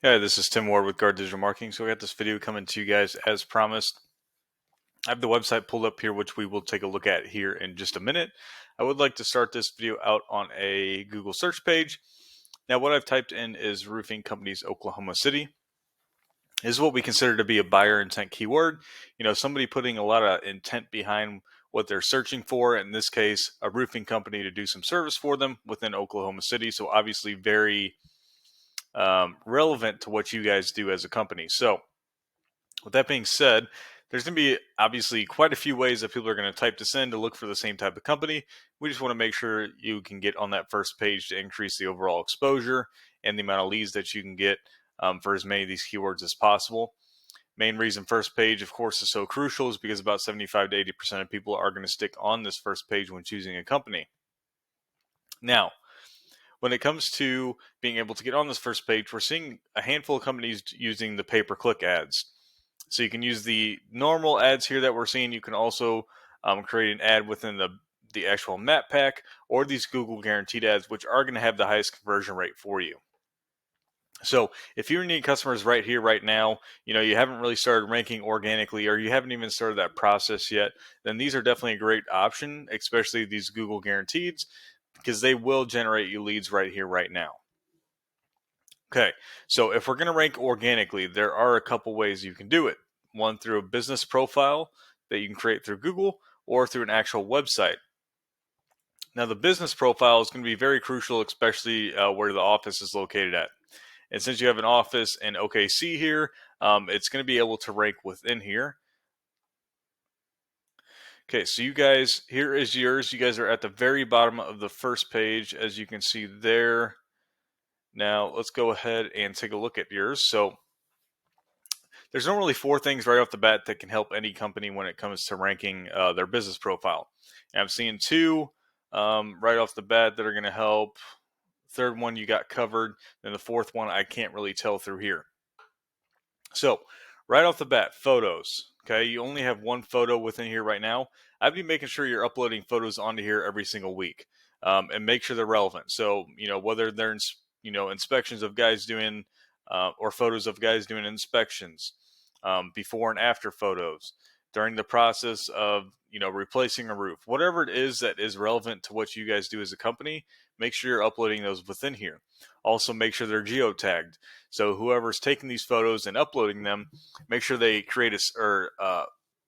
Yeah, this is Tim Ward with Guard Digital Marketing. So I got this video coming to you guys as promised. I have the website pulled up here, which we will take a look at here in just a minute. I would like to start this video out on a Google search page. Now, what I've typed in is roofing companies Oklahoma City. This is what we consider to be a buyer intent keyword. Somebody putting a lot of intent behind what they're searching for. In this case, a roofing company to do some service for them within Oklahoma City. So obviously very relevant to what you guys do as a company. So with that being said, there's going to be obviously quite a few ways that people are going to type this in to look for the same type of company. We just want to make sure you can get on that first page to increase the overall exposure and the amount of leads that you can get for as many of these keywords as possible. Main reason first page, of course, is so crucial is because about 75 to 80% of people are going to stick on this first page when choosing a company. Now, when it comes to being able to get on this first page, we're seeing a handful of companies using the pay-per-click ads. So you can use the normal ads here that we're seeing. You can also create an ad within the actual map pack or these Google guaranteed ads, which are going to have the highest conversion rate for you. So if you need customers right here, right now, you haven't really started ranking organically or you haven't even started that process yet, then these are definitely a great option, especially these Google guaranteeds, because they will generate you leads right here, right now. Okay, so if we're going to rank organically, there are a couple ways you can do it. One through a business profile that you can create through Google or through an actual website. Now, the business profile is going to be very crucial, especially where the office is located at. And since you have an office in OKC here, it's going to be able to rank within here. Okay, so you guys, here is yours. You guys are at the very bottom of the first page, as you can see there. Now, let's go ahead and take a look at yours. So there's normally four things right off the bat that can help any company when it comes to ranking their business profile. And I'm seeing two right off the bat that are going to help. Third one you got covered. Then the fourth one I can't really tell through here. So right off the bat, photos. Okay, you only have one photo within here right now. I'd be making sure you're uploading photos onto here every single week, and make sure they're relevant. So whether they're inspections of guys doing or photos of guys doing inspections, before and after photos, during the process of replacing a roof, whatever it is that is relevant to what you guys do as a company, make sure you're uploading those within here. Also, make sure they're geotagged. So whoever's taking these photos and uploading them, make sure they create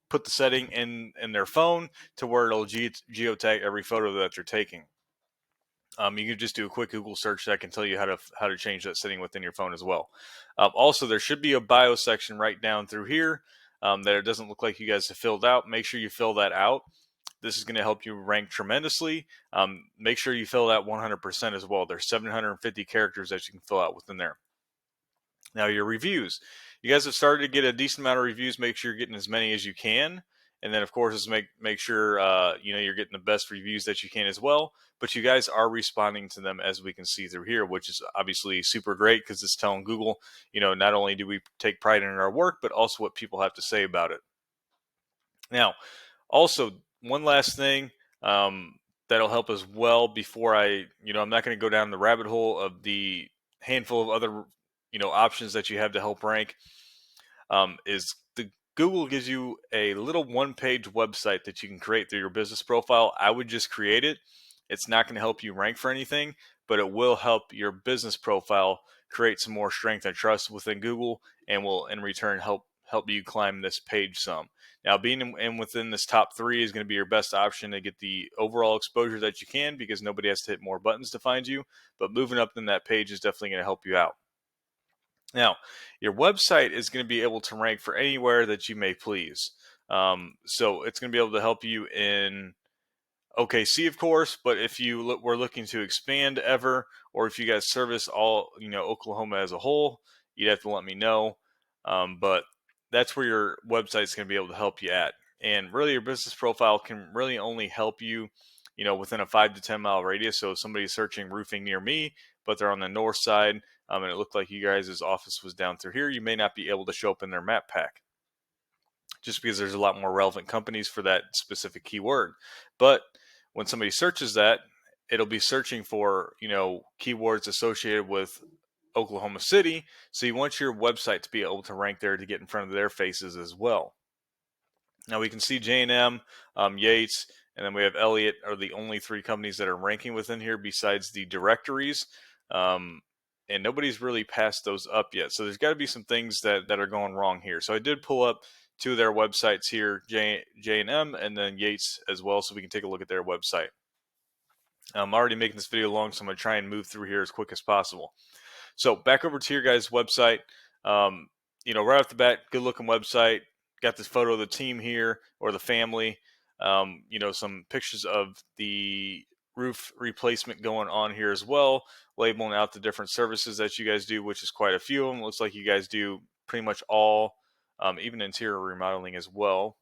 put the setting in their phone to where it'll geotag every photo that they're taking. You can just do a quick Google search that can tell you how to change that setting within your phone as well. Also, there should be a bio section right down through here that it doesn't look like you guys have filled out. Make sure you fill that out. This is going to help you rank tremendously. Make sure you fill that 100% as well. There's 750 characters that you can fill out within there. Now, your reviews. You guys have started to get a decent amount of reviews. Make sure you're getting as many as you can. And then, of course, is make sure you're getting the best reviews that you can as well. But you guys are responding to them, as we can see through here, which is obviously super great because it's telling Google, not only do we take pride in our work, but also what people have to say about it. Now, also, one last thing that'll help as well before I'm not going to go down the rabbit hole of the handful of other options that you have to help rank, is the Google gives you a little one-page website that you can create through your business profile. I would just create it. It's not going to help you rank for anything, but it will help your business profile create some more strength and trust within Google, and will in return help you climb this page some. Now, being in within this top three is going to be your best option to get the overall exposure that you can, because nobody has to hit more buttons to find you. But moving up in that page is definitely going to help you out. Now, your website is going to be able to rank for anywhere that you may please. So it's going to be able to help you in OKC, of course, but if you were looking to expand ever, or if you guys service all, Oklahoma as a whole, you'd have to let me know. But that's where your website's going to be able to help you at. And really, your business profile can really only help you, within a 5 to 10 mile radius. So if somebody's searching roofing near me, but they're on the north side, and it looked like you guys' office was down through here, you may not be able to show up in their map pack, just because there's a lot more relevant companies for that specific keyword. But when somebody searches that, it'll be searching for, keywords associated with Oklahoma City. So you want your website to be able to rank there to get in front of their faces as well. Now we can see J&M, Yates, and then we have Elliott are the only three companies that are ranking within here besides the directories. And nobody's really passed those up yet. So there's got to be some things that are going wrong here. So I did pull up two of their websites here, J&M and then Yates as well, so we can take a look at their website. I'm already making this video long, so I'm going to try and move through here as quick as possible. So back over to your guys' website. Right off the bat, good looking website. Got this photo of the team here or the family. Some pictures of the roof replacement going on here as well, labeling out the different services that you guys do, which is quite a few of them. Looks like you guys do pretty much all, even interior remodeling as well.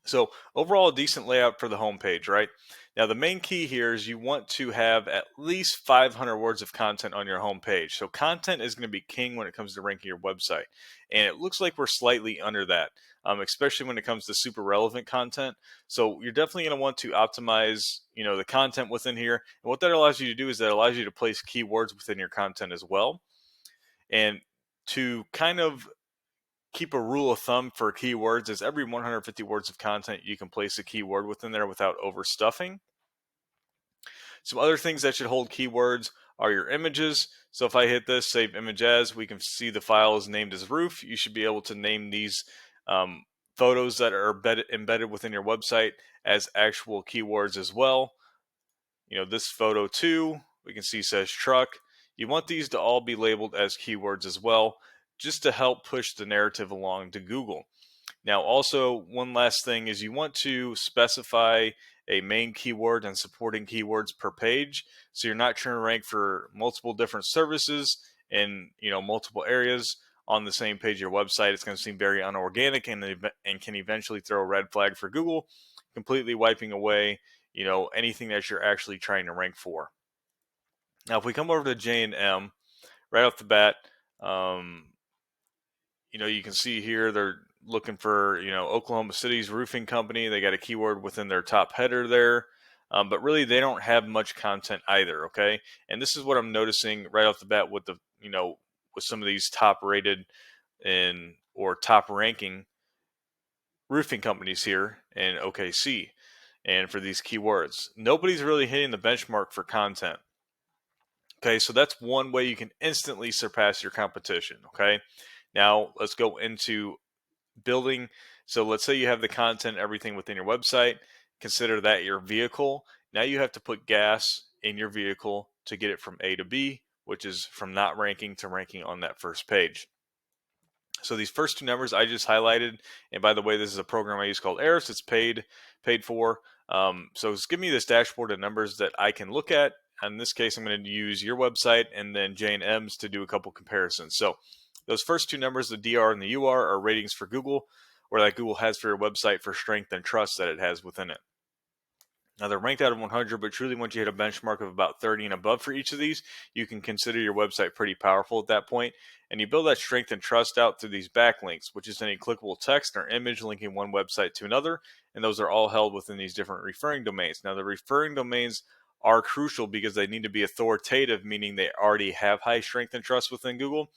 So overall, a decent layout for the homepage, right? Now, the main key here is you want to have at least 500 words of content on your homepage. So content is going to be king when it comes to ranking your website. And it looks like we're slightly under that, especially when it comes to super relevant content. So you're definitely going to want to optimize, the content within here. And what that allows you to do is that allows you to place keywords within your content as well. And to kind of keep a rule of thumb for keywords is every 150 words of content you can place a keyword within there without overstuffing. Some other things that should hold keywords are your images. So if I hit this, save image as, we can see the file is named as roof. You should be able to name these photos that are embedded within your website as actual keywords as well. This photo too, we can see says truck. You want these to all be labeled as keywords as well, just to help push the narrative along to Google. Now, also, one last thing is you want to specify a main keyword and supporting keywords per page, so you're not trying to rank for multiple different services in multiple areas on the same page of your website. It's going to seem very unorganic and can eventually throw a red flag for Google, completely wiping away anything that you're actually trying to rank for. Now, if we come over to J&M, right off the bat, you can see here they're looking for, Oklahoma City's roofing company. They got a keyword within their top header there, but really they don't have much content either. Okay. And this is what I'm noticing right off the bat with with some of these top rated or top ranking roofing companies here in OKC. And for these keywords, nobody's really hitting the benchmark for content. Okay. So that's one way you can instantly surpass your competition. Okay. Now let's go into building. So let's say you have the content, everything within your website. Consider that your vehicle. Now you have to put gas in your vehicle to get it from A to B, which is from not ranking to ranking on that first page. So these first two numbers I just highlighted, and by the way, this is a program I use called Eris. It's paid for. So it's giving me this dashboard of numbers that I can look at. In this case, I'm going to use your website and then J&M's to do a couple comparisons. So those first two numbers, the DR and the UR, are ratings for Google, or that Google has for your website for strength and trust that it has within it. Now, they're ranked out of 100, but truly once you hit a benchmark of about 30 and above for each of these, you can consider your website pretty powerful at that point. And you build that strength and trust out through these backlinks, which is any clickable text or image linking one website to another. And those are all held within these different referring domains. Now, the referring domains are crucial because they need to be authoritative, meaning they already have high strength and trust within Google.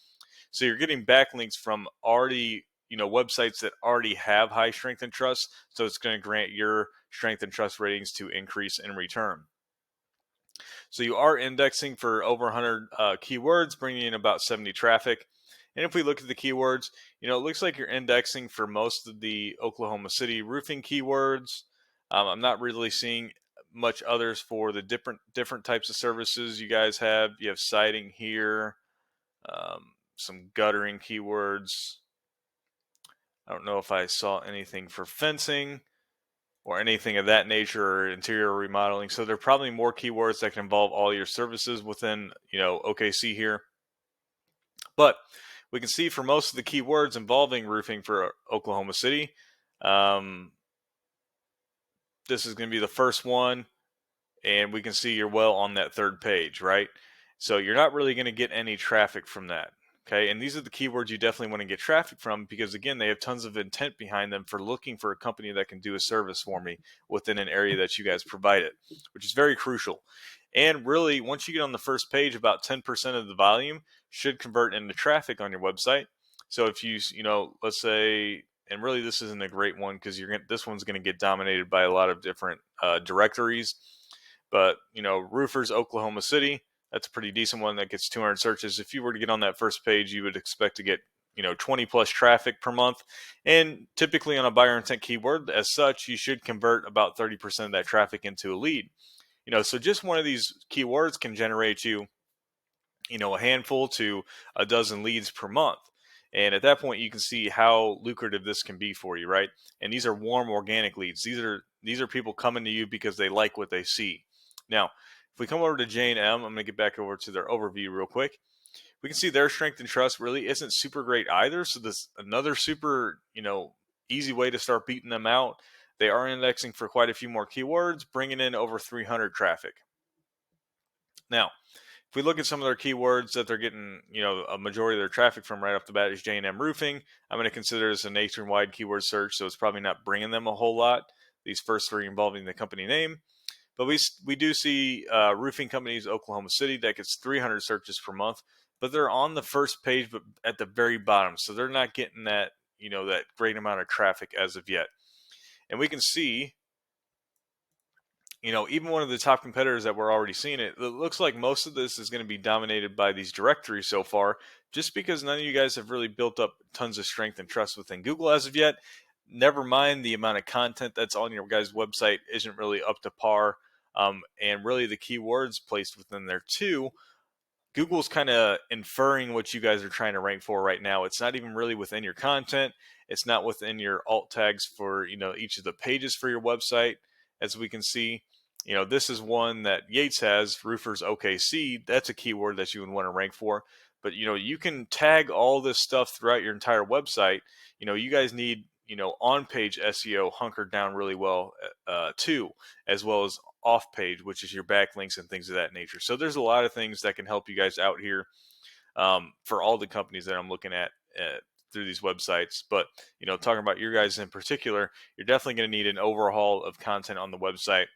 So you're getting backlinks from already, websites that already have high strength and trust. So it's going to grant your strength and trust ratings to increase in return. So you are indexing for over 100 keywords, bringing in about 70 traffic. And if we look at the keywords, it looks like you're indexing for most of the Oklahoma City roofing keywords. I'm not really seeing much others for the different types of services you guys have. You have siding here, some guttering keywords. I don't know if I saw anything for fencing or anything of that nature or interior remodeling. So there are probably more keywords that can involve all your services within, OKC here. But we can see for most of the keywords involving roofing for Oklahoma City, this is going to be the first one. And we can see you're well on that third page, right? So you're not really going to get any traffic from that. Okay, and these are the keywords you definitely want to get traffic from because, again, they have tons of intent behind them for looking for a company that can do a service for me within an area that you guys provide it, which is very crucial. And really, once you get on the first page, about 10% of the volume should convert into traffic on your website. So if let's say, and really this isn't a great one because this one's going to get dominated by a lot of different directories. But roofers Oklahoma City, that's a pretty decent one that gets 200 searches. If you were to get on that first page, you would expect to get 20 plus traffic per month. And typically on a buyer intent keyword, as such, you should convert about 30% of that traffic into a lead. So just one of these keywords can generate you, a handful to a dozen leads per month. And at that point, you can see how lucrative this can be for you, right? And these are warm, organic leads. These are people coming to you because they like what they see. Now, if we come over to J&M, I'm going to get back over to their overview real quick. We can see their strength and trust really isn't super great either. So this another super, easy way to start beating them out. They are indexing for quite a few more keywords, bringing in over 300 traffic. Now, if we look at some of their keywords that they're getting, a majority of their traffic from right off the bat is J&M Roofing. I'm going to consider this a nationwide keyword search, so it's probably not bringing them a whole lot. These first three involving the company name. But we do see roofing companies, Oklahoma City, that gets 300 searches per month. But they're on the first page, but at the very bottom. So they're not getting that, that great amount of traffic as of yet. And we can see, even one of the top competitors that we're already seeing it looks like most of this is going to be dominated by these directories so far, just because none of you guys have really built up tons of strength and trust within Google as of yet. Never mind the amount of content that's on your guys' website isn't really up to par. And really the keywords placed within there too, Google's kind of inferring what you guys are trying to rank for right now. It's not even really within your content. It's not within your alt tags for, each of the pages for your website. As we can see, this is one that Yates has, roofers OKC. That's a keyword that you would want to rank for. But, you can tag all this stuff throughout your entire website. You guys need, on-page SEO hunkered down really well too, as well as off-page, which is your backlinks and things of that nature. So there's a lot of things that can help you guys out here for all the companies that I'm looking at through these websites. But, talking about your guys in particular, you're definitely going to need an overhaul of content on the website.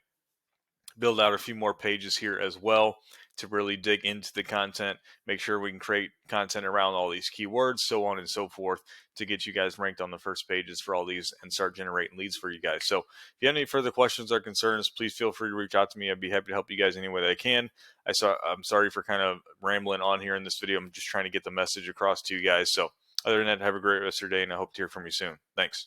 Build out a few more pages here as well to really dig into the content, make sure we can create content around all these keywords, so on and so forth, to get you guys ranked on the first pages for all these and start generating leads for you guys. So if you have any further questions or concerns, please feel free to reach out to me. I'd be happy to help you guys any way that I can. I'm sorry for kind of rambling on here in this video. I'm just trying to get the message across to you guys. So other than that, have a great rest of your day, and I hope to hear from you soon. Thanks.